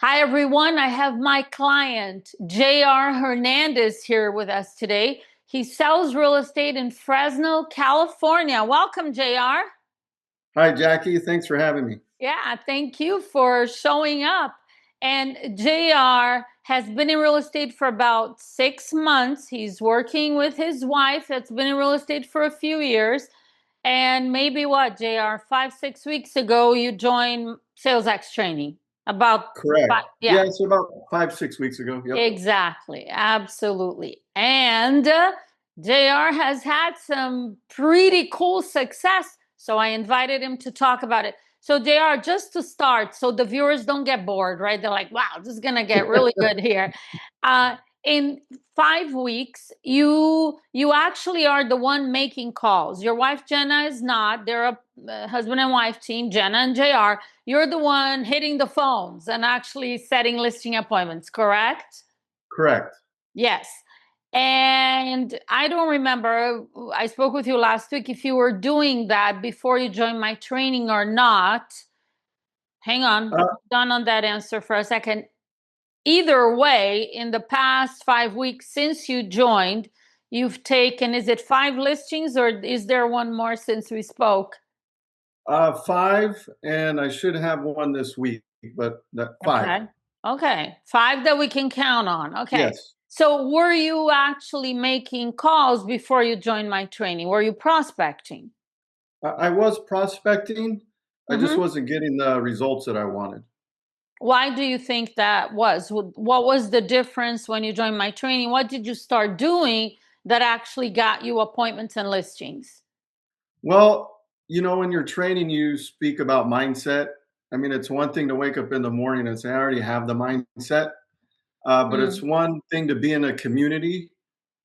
Hi, everyone. I have my client, JR Hernandez, here with us today. He sells real estate in Fresno, California. Welcome, JR. Hi, Jackie. Thanks for having me. Yeah, thank you for showing up. And JR has been in real estate for about 6 months. He's working with his wife that's been in real estate for a few years. And maybe what, JR, 5, 6 weeks ago, you joined Sales X training. About Correct. five, yeah. Yeah, it's about 5, 6 weeks ago. Yep. Exactly, absolutely. And JR has had some pretty cool success, so I invited him to talk about it. So JR, just to start, so the viewers don't get bored, right? They're like, wow, this is gonna get really good here. In 5 weeks, you actually are the one making calls. Your wife Jenna is not. They're a husband and wife team, Jenna and JR. You're the one hitting the phones and actually setting listing appointments, correct? Correct. Yes. And I don't remember, I spoke with you last week if you were doing that before you joined my training or not. Hang on, Uh, done on that answer for a second. Either way, in the past 5 weeks since you joined, you've taken, is it 5 listings or is there one more since we spoke? five, and I should have one this week, but five. Okay. Okay. 5 that we can count on. Okay. Yes. So were you actually making calls before you joined my training? Were you prospecting? I was prospecting. I just Hmm. wasn't getting the results that I wanted. Why do you think that was? What was the difference when you joined my training? What did you start doing that actually got you appointments and listings? Well, in your training, you speak about mindset. I mean, it's one thing to wake up in the morning and say, I already have the mindset. But it's Mm, one thing to be in a community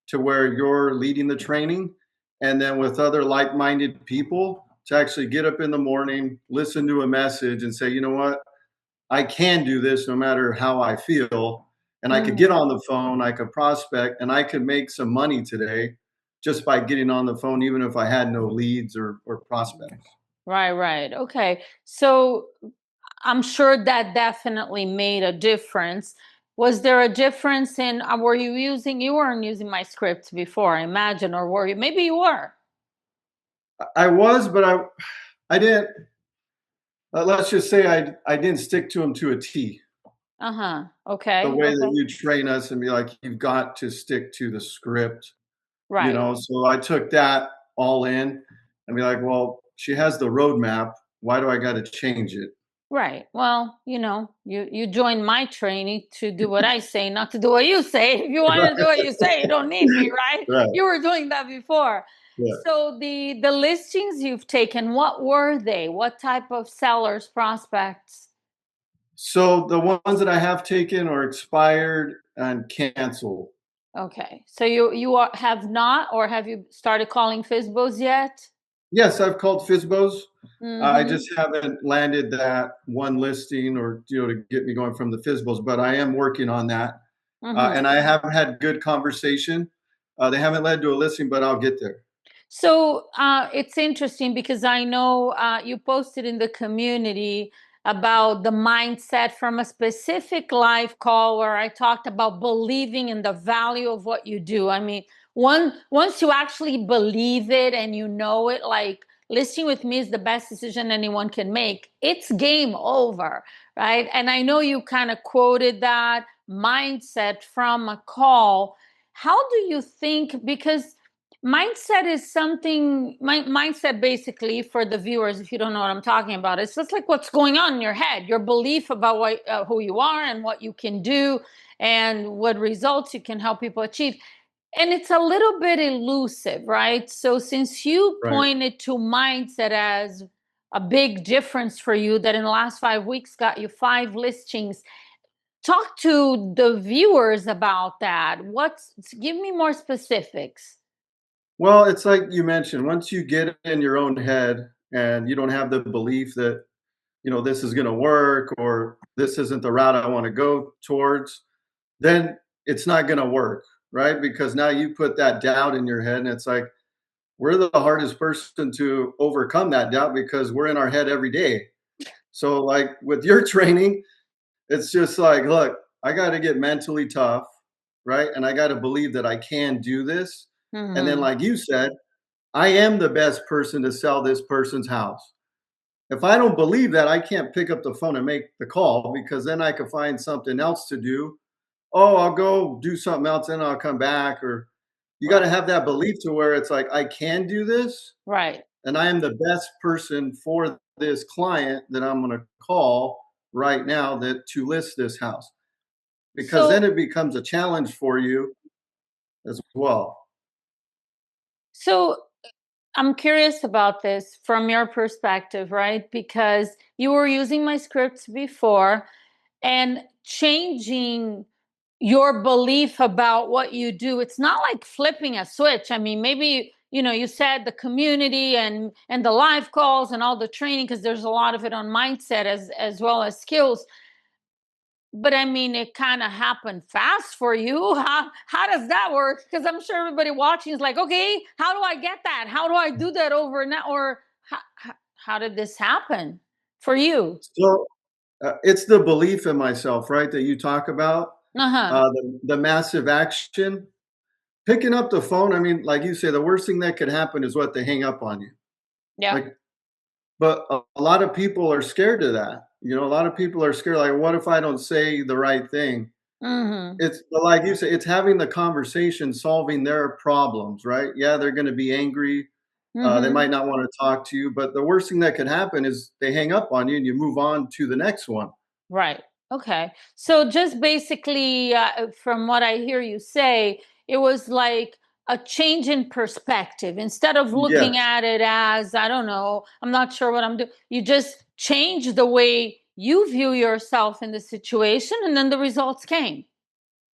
to where you're leading the training, and then with other like-minded people to actually get up in the morning, listen to a message and say, you know what, I can do this no matter how I feel, and I could get mm. on the phone, I could prospect, and I could make some money today just by getting on the phone, even if I had no leads or prospects. Right, right. Okay. So I'm sure that definitely made a difference. Was there a difference in, were you using, you weren't using my scripts before, I imagine, or were you? Maybe you were. I was, but I didn't. Let's just say I didn't stick to them to a T. Uh-huh. The Okay. way that Okay. you train us and be like, you've got to stick to the script, Right. So I took that all in and be like, well, she has the roadmap. Why do I got to change it? Right. Well, you joined my training to do what I say, not to do what you say. If you want to do what you say, you don't need me, right? Right. You were doing that before. Yeah. So the listings you've taken, what were they? What type of sellers, prospects? So the ones that I have taken are expired and canceled. Okay. So have not, or have you started calling FISBOs yet? Yes, I've called FISBOs. I Mm-hmm. just haven't landed that one listing or, to get me going from the FISBOs, but I am working on that. Mm-hmm. And I have had good conversation. They haven't led to a listing, but I'll get there. So it's interesting because I know you posted in the community about the mindset from a specific live call where I talked about believing in the value of what you do. I mean, once you actually believe it and you know it, like listing with me is the best decision anyone can make, it's game over, right? And I know you kind of quoted that mindset from a call. How do you think, because mindset is something, mindset basically for the viewers, if you don't know what I'm talking about, it's just like what's going on in your head, your belief about who you are and what you can do and what results you can help people achieve. And it's a little bit elusive, right? So since you Right. pointed to mindset as a big difference for you that in the last 5 weeks got you 5 listings, talk to the viewers about that. Give me more specifics. Well, it's like you mentioned, once you get in your own head and you don't have the belief that, this is going to work or this isn't the route I want to go towards, then it's not going to work, right? Because now you put that doubt in your head and it's like, we're the hardest person to overcome that doubt because we're in our head every day. So, like with your training, It's just like, look, I got to get mentally tough, right? And I got to believe that I can do this. And then, Mm-hmm. like you said, I am the best person to sell this person's house. If I don't believe that, I can't pick up the phone and make the call because then I could find something else to do. Oh, I'll go do something else and I'll come back. Or you got to Right. have that belief to where it's like, I can do this Right. and I am the best person for this client that I'm going to call right now that to list this house because then So, it becomes a challenge for you as well. so I'm curious about this from your perspective, right? Because you were using my scripts before and changing your belief about what you do. It's not like flipping a switch. I mean, maybe, you said the community and the live calls and all the training, because there's a lot of it on mindset as well as skills. But I mean, it kind of happened fast for you. How does that work? Because I'm sure everybody watching is like, okay, how do I get that? How do I do that over now? Or how did this happen for you? So it's the belief in myself, right, that you talk about, Uh huh. the massive action. Picking up the phone, I mean, like you say, the worst thing that could happen is what? They hang up on you. Yep. Like, but a lot of people are scared of that. A lot of people are scared, like, what if I don't say the right thing? Mm-hmm. It's but like you say, it's having the conversation, solving their problems, right? Yeah, they're gonna be angry. They Mm-hmm. might not wanna talk to you, but the worst thing that could happen is they hang up on you and you move on to the next one. Right. Okay. So just basically, from what I hear you say, it was like a change in perspective. Instead of looking Yes, at it as, I don't know, I'm not sure what I'm doing, you just change the way you view yourself in the situation, and then the results came.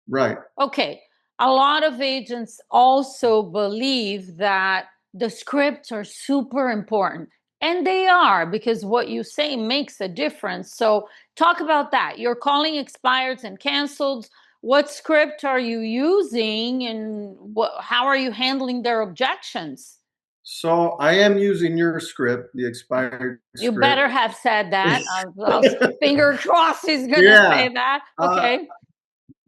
right. Okay. A lot of agents also believe that the scripts are super important. And they are, because what you say makes a difference. So, talk about that. You're calling expireds and canceled. What script are you using, and how are you handling their objections? So I am using your script, the expired You better script. have said that. I'll finger crossed he's going to Yeah. say that. Uh, Okay.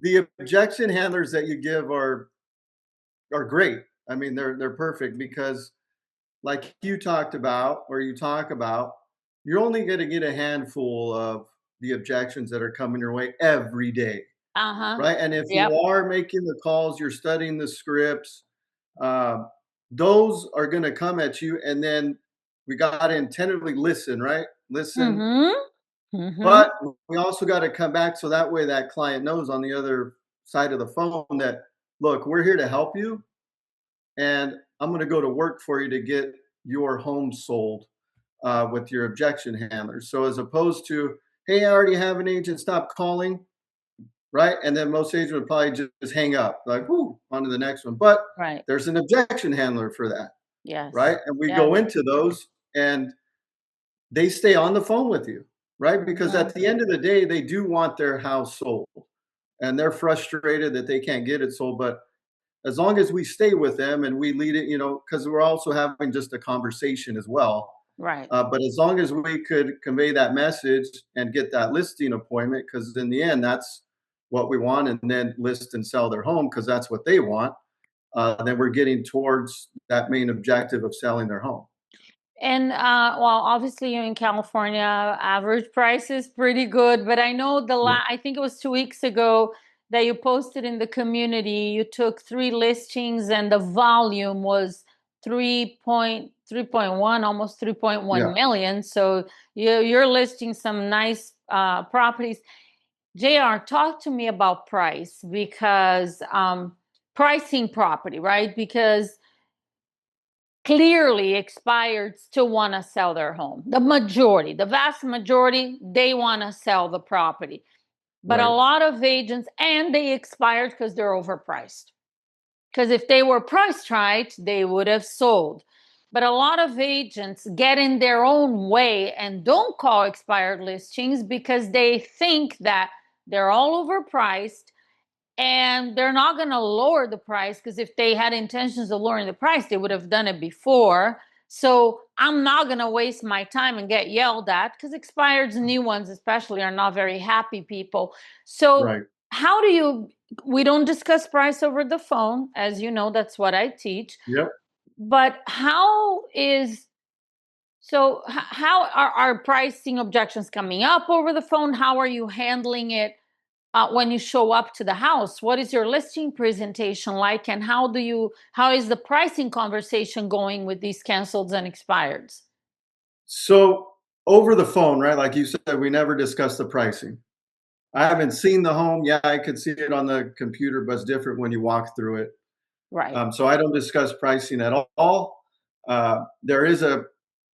the objection handlers that you give are great. I mean, they're perfect because like you talked about or you talk about, you're only going to get a handful of the objections that are coming your way every day, Uh huh. right? And if you Yep. are making the calls, you're studying the scripts, uh, those are going to come at you. And then we got to intentionally listen, right? Mm Listen. hmm. Mm hmm. But we also got to come back so that way that client knows on the other side of the phone that, look, we're here to help you and I'm going to go to work for you to get your home sold with your objection handlers. So as opposed to, hey, I already have an agent, stop calling, right? And then most agents would probably just hang up, like, whoo, on to the next one. But Right. there's an objection handler for that, Yes. right? And we Yes. go into those and they stay on the phone with you, right? Because Mhm. at the end of the day, they do want their house sold and they're frustrated that they can't get it sold. But as long as we stay with them and we lead it, because we're also having just a conversation as well. Right. But as long as we could convey that message and get that listing appointment, because in the end, that's what we want, and then list and sell their home because that's what they want, then we're getting towards that main objective of selling their home. And well, obviously you're in California, average price is pretty good, but I know Yeah. I think it was 2 weeks ago that you posted in the community, you took three listings and the volume was 3.1, almost 3.1 Yeah. million. So you're listing some nice properties. JR, talk to me about price, because pricing property, right? Because clearly expired still want to sell their home. The majority, the vast majority, they want to sell the property. But a Right. lot of agents, and they expired because they're overpriced. Because if they were priced right, they would have sold. But a lot of agents get in their own way and don't call expired listings because they think that they're all overpriced and they're not going to lower the price, because if they had intentions of lowering the price, they would have done it before. So I'm not going to waste my time and get yelled at, because expireds and new ones especially are not very happy people. So Right. how do you, we don't discuss price over the phone, as you know, that's what I teach. Yep. But how is, so how are pricing objections coming up over the phone? How are you handling it when you show up to the house? What is your listing presentation like, and how is the pricing conversation going with these canceled and expireds? So over the phone, right? Like you said, we never discuss the pricing. I haven't seen the home. Yeah, I could see it on the computer, but it's different when you walk through it. Right. So I don't discuss pricing at all. There is a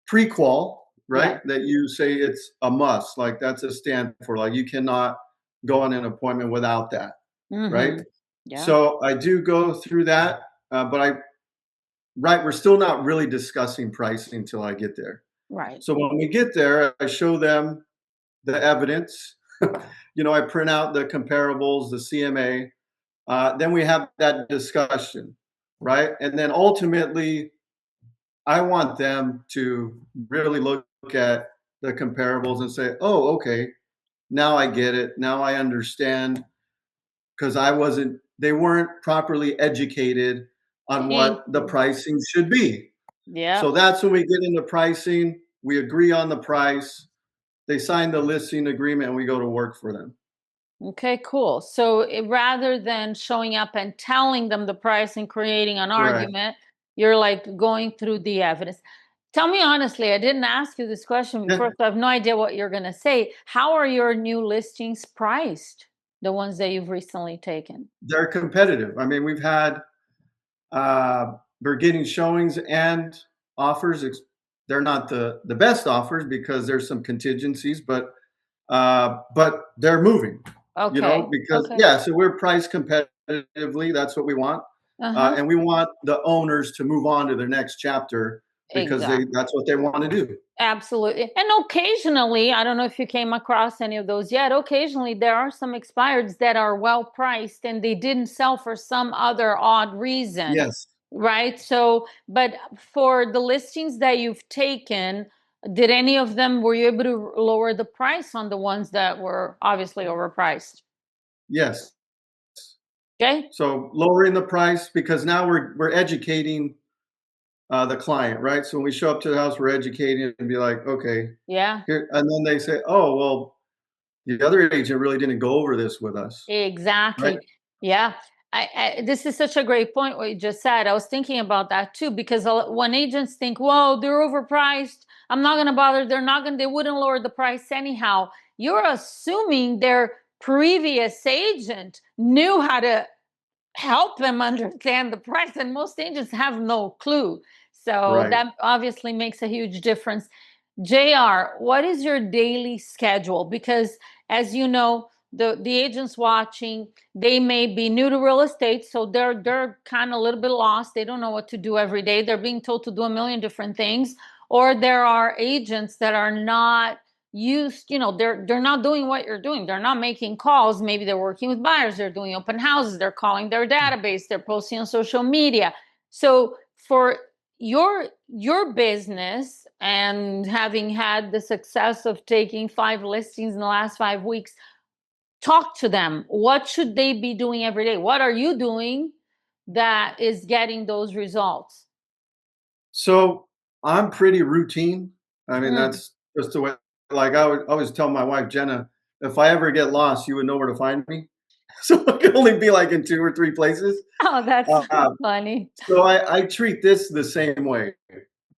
pre-qual, Yeah. right? That you say it's a must. Like that's a stand for. Like you cannot go on an appointment without that, right? Mm-hmm. Yeah. So I do go through that, but right, we're still not really discussing pricing until I get there. Right. So when we get there, I show them the evidence. I print out the comparables, the CMA. Then we have that discussion, right? And then ultimately, I want them to really look at the comparables and say, oh, okay, now I get it. Now I understand, because they weren't properly educated on Thank what the you. pricing should be. Yeah. So that's when we get into pricing. We agree on the price. They sign the listing agreement and we go to work for them. Okay, cool. So rather than showing up and telling them the price and creating an Correct. argument, you're like going through the evidence. Tell me honestly, I didn't ask you this question Yeah, before, so I have no idea what you're going to say. How are your new listings priced? The ones that you've recently taken? they're competitive. I mean, we're getting showings and offers. They're not the best offers because there's some contingencies, but they're moving. Okay. Because Okay. yeah, so we're priced competitively. That's what we want, Uh-huh. and we want the owners to move on to their next chapter because Exactly. that's what they want to do. Absolutely. And occasionally, I don't know if you came across any of those yet, occasionally there are some expireds that are well priced and they didn't sell for some other odd reason, Yes, right? So, but for the listings that you've taken, did any of them, were you able to lower the price on the ones that were obviously overpriced? yes. Okay. So lowering the price because now we're educating the client, right? So when we show up to the house, we're educating and be like, okay, Yeah. here, and then they say, oh, well, the other agent really didn't go over this with us, right? Exactly. Yeah. This is such a great point what you just said. I was thinking about that too, because when agents think, "Whoa, they're overpriced. I'm not going to bother. They wouldn't lower the price anyhow." You're assuming their previous agent knew how to help them understand the price, and most agents have no clue. So Right. that obviously makes a huge difference. JR, what is your daily schedule? Because as you know, the agents watching, they may be new to real estate, so they're kind of a little bit lost. They don't know what to do every day. They're being told to do a million different things. Or there are agents that are not used, they're not doing what you're doing. They're not making calls. Maybe they're working with buyers, they're doing open houses, they're calling their database, they're posting on social media. So for your business, and having had the success of taking 5 listings in the last 5 weeks, talk to them. What should they be doing every day? What are you doing that is getting those results? So I'm pretty routine. I mean, Mm. that's just the way. Like I would always tell my wife Jenna, if I ever get lost, you would know where to find me. So I can only be like in 2 or 3 places. Oh, that's Uh, funny. so I treat this the same way,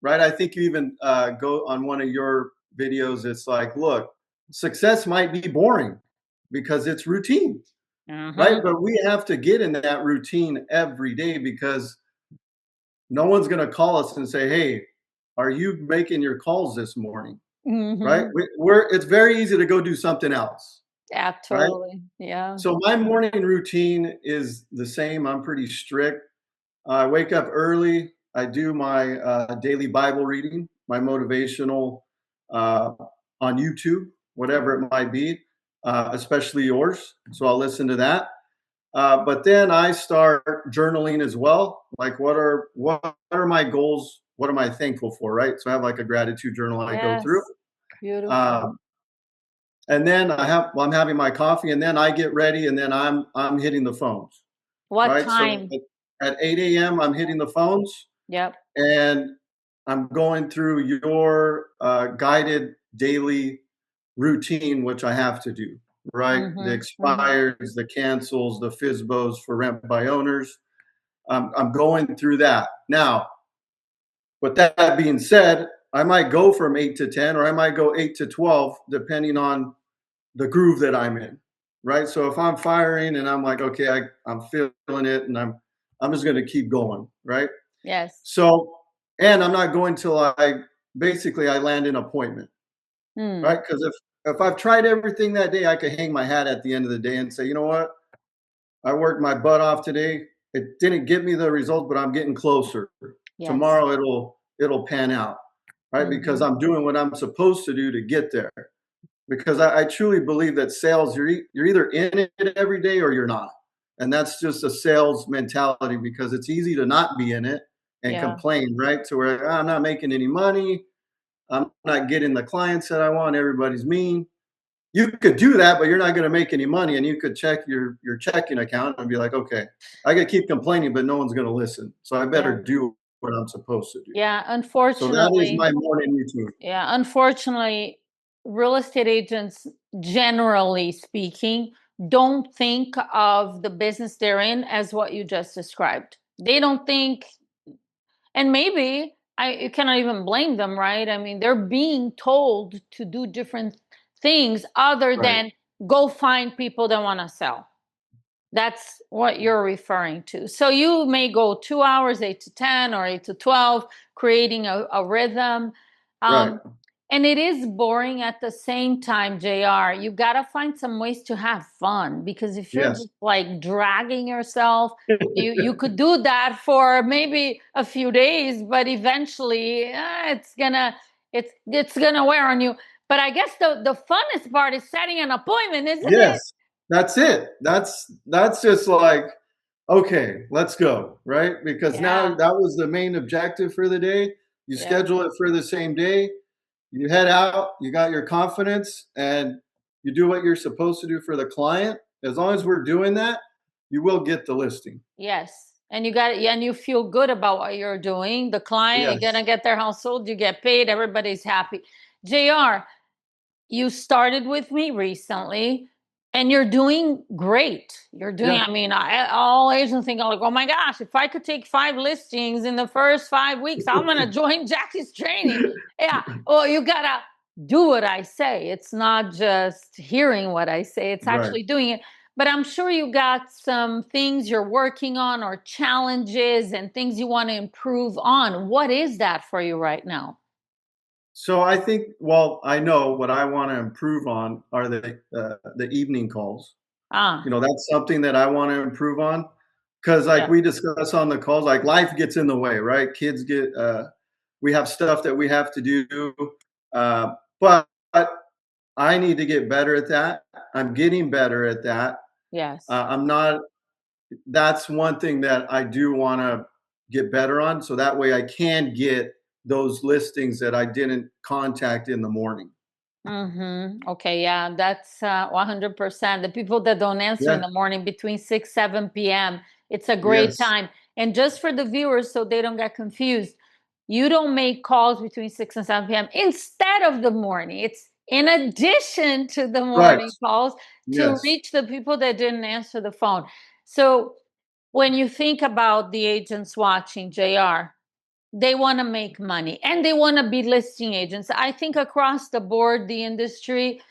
right? I think you even go on one of your videos. It's like, look, success might be boring because it's routine, right? Mm-hmm. But we have to get in that routine every day because no one's going to call us and say, hey, are you making your calls this morning? Right? Mm-hmm. It's very easy to go do something else, Yeah, right? totally. Yeah. So my morning routine is the same. I'm pretty strict. I wake up early. I do my daily Bible reading, my motivational uh, on YouTube, whatever it might be, especially yours. So I'll listen to that. But then I start journaling as well. Like, what are my goals? what am I thankful for, right? So I have like a gratitude journal I go through. Yes. Beautiful. Um, and then I'm having my coffee, and then I get ready, and then I'm hitting the phones, What right? So time? at 8 a.m. I'm hitting the phones, Yep. and I'm going through your guided daily routine, which I have to do, right? The Mhm. Mhm. expires, the cancels, the FISBOs for rent by owners. I'm going through that. Now, with that being said, I might go from 8 to 10 or I might go 8 to 12, depending on the groove that I'm in, right? So if I'm firing and I'm like, okay, I'm feeling it and I'm just going to keep going, right? Yes. So, and I'm not going till I land an appointment, Hmm. right? Because if I've tried everything that day, I could hang my hat at the end of the day and say, you know what? I worked my butt off today. It didn't get me the result, but I'm getting closer. Yes. Tomorrow it'll pan out, right? Because Mhm. I'm doing what I'm supposed to do to get there. Because I truly believe that sales, you're either in it every day or you're not, and that's just a sales mentality. Because it's easy to not be in it and Yeah. complain, right? To where I'm not making any money, I'm not getting the clients that I want. Everybody's mean. You could do that, but you're not going to make any money. And you could check your checking account and be like, okay, I could keep complaining, but no one's going to listen. So I better Yeah. do what I'm supposed to do. Yeah. So that is Unfortunately, my morning routine. yeah, unfortunately, real estate agents, generally speaking, don't think of the business they're in as what you just described. They don't think, and maybe you cannot even blame them, right? I mean, they're being told to do different things other Right. than go find people that want to sell. That's what you're referring to. So you may go 2 hours, 8 to 10 or 8 to 12, creating a rhythm. Right. Um, and it is boring at the same time, JR. You got to find some ways to have fun, because if you're Yes. just like dragging yourself, you could do that for maybe a few days, but eventually it's gonna wear on you. But I guess the funnest part is setting an appointment, isn't it? Yes, that's it. That's just like, okay, let's go, right? Because now Yeah. that was the main objective for the day. You Yeah. schedule it for the same day. You head out, you got your confidence, and you do what you're supposed to do for the client. As long as we're doing that, you will get the listing. Yes. And you got, and you feel good about what you're doing. The client, you're Yes. gonna get their house sold, you get paid, everybody's happy. JR, you started with me recently and you're doing great. You're doing, Yeah. I mean, all agents think like, oh my gosh, if I could take 5 listings in the first 5 weeks, I'm going to join Jackie's training. Yeah. Well, you got to do what I say. It's not just hearing what I say, it's Right. actually doing it. But I'm sure you got some things you're working on or challenges and things you want to improve on. What is that for you right now? So I think, well, I know what I want to improve on are the evening calls. Ah, That's something that I want to improve on, because like yeah. we discuss on the calls, like life gets in the way, right? Kids get, we have stuff that we have to do, but I need to get better at that. I'm getting better at that. Yes. I'm not. That's one thing that I do want to get better on, so that way I can get those listings that I didn't contact in the morning. Mm-hmm. Okay, yeah, that's 100%. The people that don't answer in Yeah. the morning between 6, 7 p.m., it's a great Yes. time. And just for the viewers, so they don't get confused, you don't make calls between 6 and 7 p.m. instead of the morning. It's in addition to the Right. morning calls to Yes. reach the people that didn't answer the phone. So when you think about the agents watching, JR, they want to make money and they want to be listing agents. I think across the board, the industry,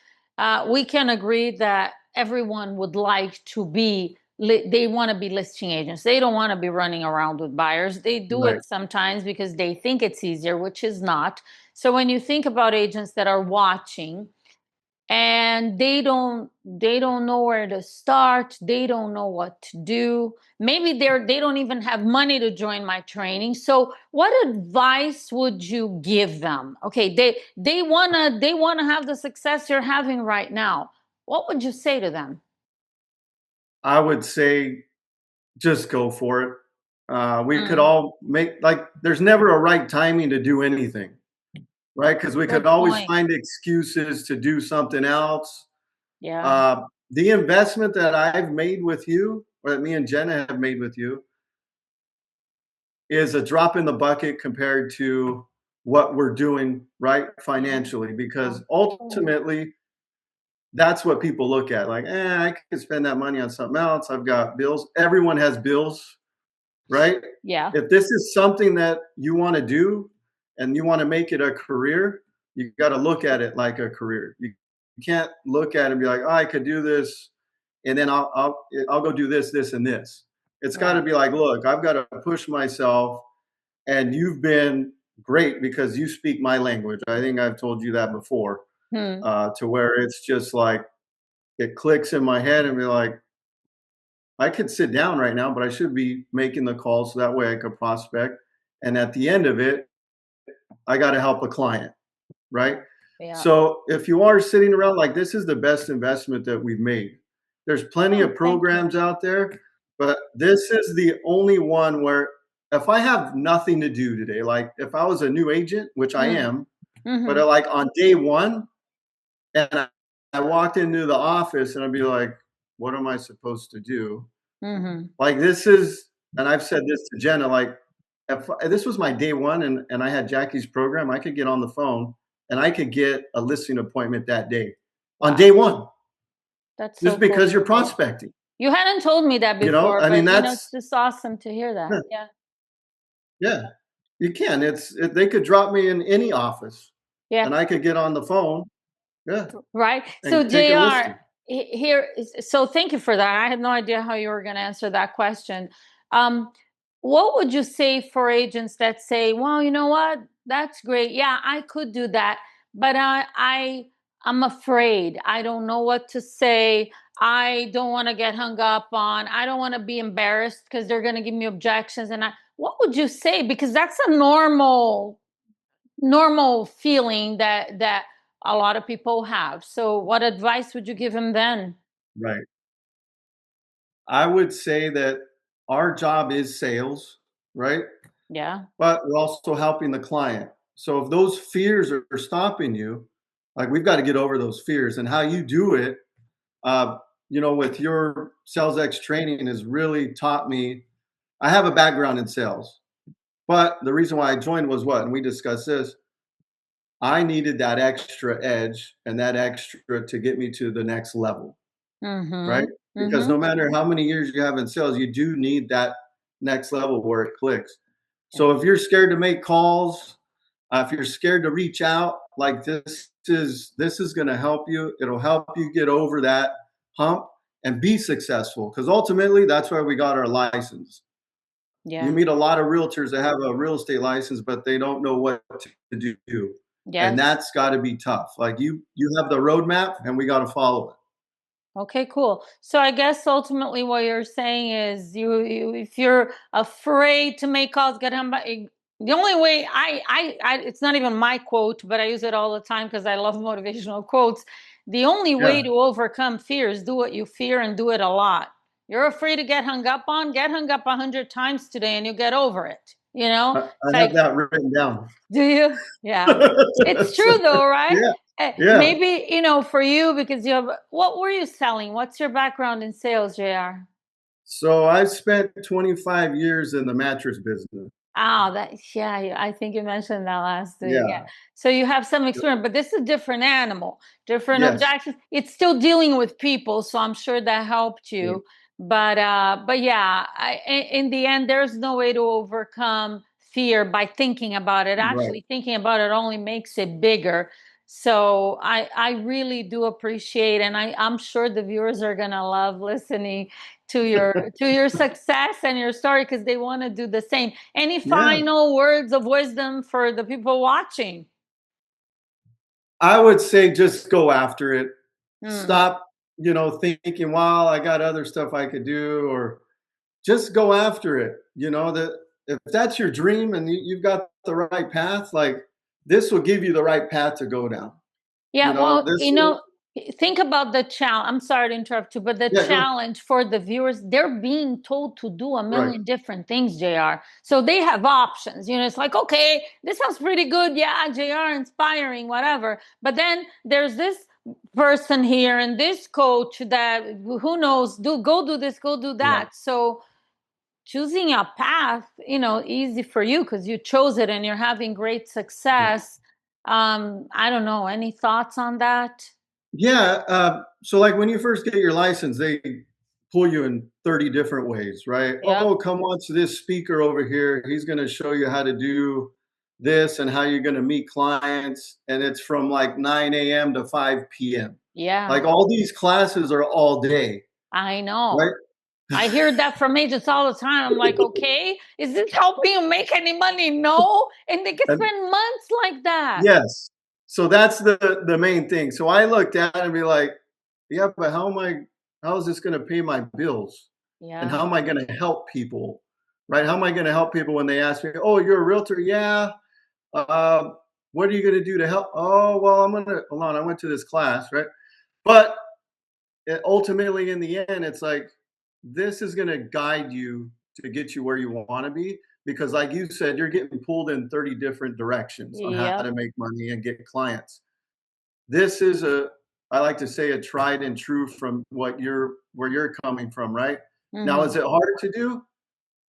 we can agree that everyone would like to be, they want to be listing agents. They don't want to be running around with buyers. They do Right. it sometimes because they think it's easier, which is not. So when you think about agents that are watching, and they don't know where to start, they don't know what to do, maybe they don't even have money to join my training. So what advice would you give them? Okay, they want to have the success you're having right now. What would you say to them? I would say just go for it. We could Mm, all make like there's never a right timing to do anything, right? Because we could good always point. find excuses to do something else. Yeah. Uh, the investment that I've made with you, or that me and Jenna have made with you, is a drop in the bucket compared to what we're doing right Yeah. financially. Yeah. Because True. ultimately, that's what people look at. Like, I could spend that money on something else. I've got bills. Everyone has bills, right? Yeah. If this is something that you want to do and you want to make it a career, you got to look at it like a career. You can't look at it and be like, oh, I could do this, and then I'll go do this, this, and this. It's got to Right. be like, look, I've got to push myself, and you've been great because you speak my language. I think I've told you that before, Hmm. to where it's just like it clicks in my head and be like, I could sit down right now, but I should be making the calls so that way I could prospect. And at the end of it, I got to help a client, right? Yeah. So if you are sitting around like this is the best investment that we've made. There's plenty Oh, of thank you. programs out there, but this is the only one where if I have nothing to do today, like if I was a new agent, which I Mm. am, but Mm-hmm. like on day one, and I walked into the office and I'd be like, what am I supposed to do? Mm-hmm. Like this is, and I've said this to Jenna, like if this was my day one and I had Jackie's program, I could get on the phone and I could get a listing appointment that day on Wow. day one, That's just so cool because to you're hear. prospecting. You hadn't told me that You know, before, I mean, but it's that's just awesome to hear that. Yeah. yeah, you can. They could drop me in any office Yeah. and I could get on the phone, yeah, Right. So and take a JR, listing. so thank you for that. I had no idea how you were going to answer that question. Um, what would you say for agents that say, well, you know what? That's great. Yeah, I could do that, but I'm afraid. I don't know what to say. I don't want to get hung up on. I don't want to be embarrassed because they're going to give me objections. What would you say? Because that's a normal feeling that a lot of people have. So what advice would you give him then? Right. I would say that our job is sales, right? Yeah. But we're also helping the client. So if those fears are stopping you, like we've got to get over those fears. And how you do it, uh, with your sales X training has really taught me. I have a background in sales, but the reason why I joined was what, and we discussed this. I needed that extra edge and that extra to get me to the next level, right? Mm-hmm. Because Mm-hmm. no matter how many years you have in sales, you do need that next level where it clicks. Yeah. So if you're scared to make calls, if you're scared to reach out, like this is going to help you. It'll help you get over that hump and be successful. Because ultimately, that's why we got our license. You Yeah. meet a lot of realtors that have a real estate license, but they don't know what to do, and Yes. that's got to be tough. Like you have the roadmap, and we got to follow it. Okay, cool. So I guess ultimately what you're saying is you if you're afraid to make calls, get him by the only way I it's not even my quote, but I use it all the time because I love motivational quotes. The only way Yeah, to overcome fear is do what you fear and do it a lot. You're afraid to get hung up on, get hung up 100 times today and you get over it. I, It's I have like, that written down. do you? Yeah. It's true though, right? Yeah, yeah. Maybe, for you, because what were you selling? What's your background in sales, JR? So I spent 25 years in the mattress business. Oh, yeah, I think you mentioned that last week. Yeah. Yeah. So you have some experience, but this is a different animal, different Yes. objections. It's still dealing with people, so I'm sure that helped Yeah. you. But yeah, in the end, there's no way to overcome fear by thinking about it. Right. Actually, thinking about it only makes it bigger. So I really do appreciate, and I'm sure the viewers are gonna love listening to your success and your story because they want to do the same. Any Yeah. final words of wisdom for the people watching? I would say just go after it. Mm. Stop, thinking, well, I got other stuff I could do, or just go after it. That if that's your dream and you've got the right path, like this will give you the right path to go down. Yeah, well, This will. Think about the challenge. I'm sorry to interrupt you, but the Yeah, go. challenge for the viewers, they're being told to do a Right. million different things, JR. So they have options. It's like, okay, this sounds pretty good. Yeah, JR, inspiring, whatever. But then there's this person here and this coach that who knows, go do this, go do Yeah. that. So choosing a path, easy for you because you chose it and you're having great Yeah. success. I don't know. Any thoughts on that? Yeah, so, like, when you first get your license, they pull you in 30 different ways, right? Yep. "Oh, come watch this speaker over here. He's gonna show you how to do this and how you're gonna meet clients," and it's from, like, 9 AM to 5 PM. Yeah, Like, all these classes are all day, I right? know. I hear that from agents all the time. I'm like, okay, is this helping you make any money? No. And they can And spend months like that. yes. So that's the main thing. So I looked at it and be like, "Yeah, but how is this gonna pay my bills? And Yeah. how am I gonna help people?" Right? How am I gonna help people when they ask me, "Oh, you're a realtor?" "Yeah." "Uh, what are you gonna do to help?" "Oh, well, I'm gonna hold on, I went to this class," right? But ultimately, in the end, it's like, this is gonna guide you to get you where you wanna be, because like you said, you're getting pulled in 30 different directions on how Yep. to make money and get clients. This is I like to say, a tried and true from where you're coming from, right? Now, is Hmm. it hard to do?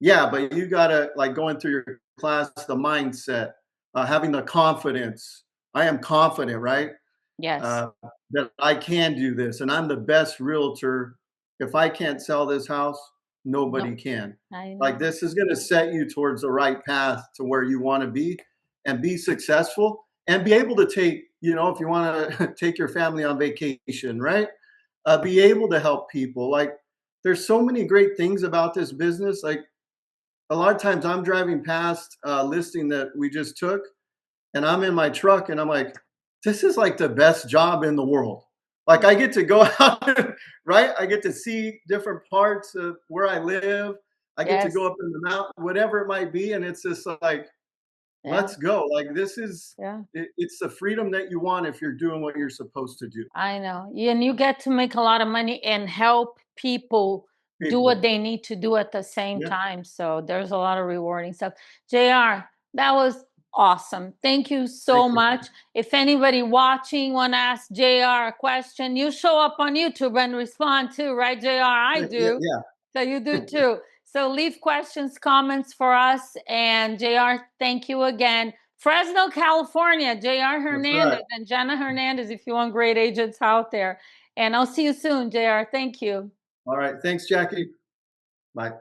Yeah, but you gotta, like, going through your class, the mindset, having the confidence. I am confident, right? Yes. uh, that I can do this, and I'm the best realtor. If I can't sell this house, No, nobody can. I Like, know. this is going to set you towards the right path to where you want to be and be successful and be able to take, if you want to take your family on vacation, right? Be able to help people. Like, there's so many great things about this business. Like, a lot of times I'm driving past a listing that we just took, and I'm in my truck and I'm like, this is like the best job in the world. Like, I get to go out, right? I get to see different parts of where I live. I get to Yes. go up in the mountain, whatever it might be. And it's just like, Yeah. let's go. Like, this is, Yeah. it's the freedom that you want if you're doing what you're supposed to do. I know. And you get to make a lot of money and help people do what People. they need to do at the same Yeah. time. So there's a lot of rewarding stuff. JR, that was awesome. Thank you Thank so you. much. If anybody watching want to ask JR a question, you show up on YouTube and respond too, right, JR? I Yeah. Yeah. do. Yeah. So you do too. So leave questions, comments for us. And JR, thank you again. Fresno, California, JR That's right. Hernandez and Jenna Hernandez, if you want great agents out there. And I'll see you soon, JR. Thank you. All right. Thanks, Jackie. Bye.